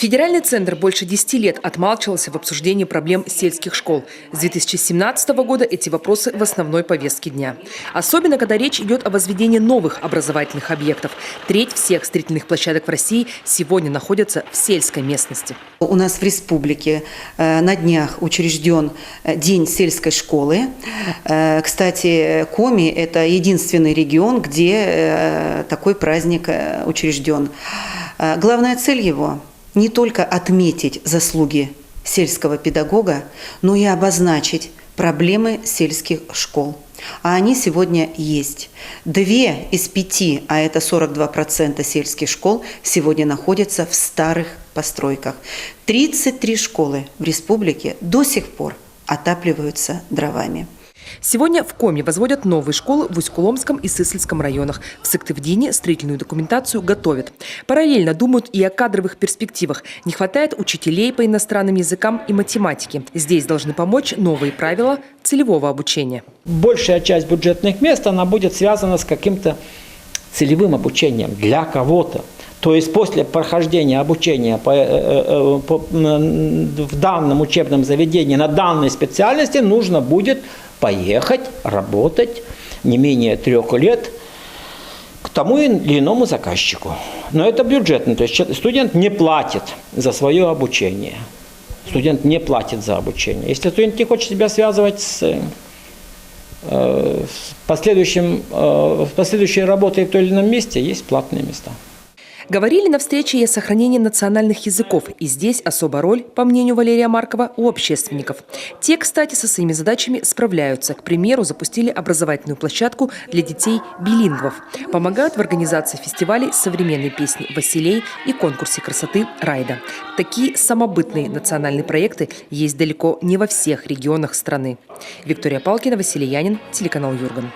Федеральный центр больше 10 лет отмалчивался в обсуждении проблем сельских школ. С 2017 года эти вопросы в основной повестке дня. Особенно, когда речь идет о возведении новых образовательных объектов. Треть всех строительных площадок в России сегодня находятся в сельской местности. У нас в республике на днях учрежден День сельской школы. Кстати, Коми – это единственный регион, где такой праздник учрежден. Главная цель его – не только отметить заслуги сельского педагога, но и обозначить проблемы сельских школ. А они сегодня есть. 2 из 5, а это 42% сельских школ, сегодня находятся в старых постройках. 33 школы в республике до сих пор отапливаются дровами. Сегодня в Коми возводят новые школы в Усть-Куломском и Сысольском районах. В Сыктывдине строительную документацию готовят. Параллельно думают и о кадровых перспективах. Не хватает учителей по иностранным языкам и математике. Здесь должны помочь новые правила целевого обучения. Большая часть бюджетных мест она будет связана с каким-то целевым обучением для кого-то. То есть после прохождения обучения в данном учебном заведении на данной специальности нужно будет поехать, работать не менее 3 лет к тому или иному заказчику. Но это бюджетно, то есть студент не платит за свое обучение. Студент не платит за обучение. Если студент не хочет себя связывать с последующей работой в том или ином месте, есть платные места. Говорили на встрече и о сохранении национальных языков. И здесь особая роль, по мнению Валерия Маркова, у общественников. Те, кстати, со своими задачами справляются. К примеру, запустили образовательную площадку для детей-билингвов. Помогают в организации фестивалей современной песни «Василей» и конкурсе красоты «Райда». Такие самобытные национальные проекты есть далеко не во всех регионах страны. Виктория Палкина, Василий Янин, телеканал Юрган.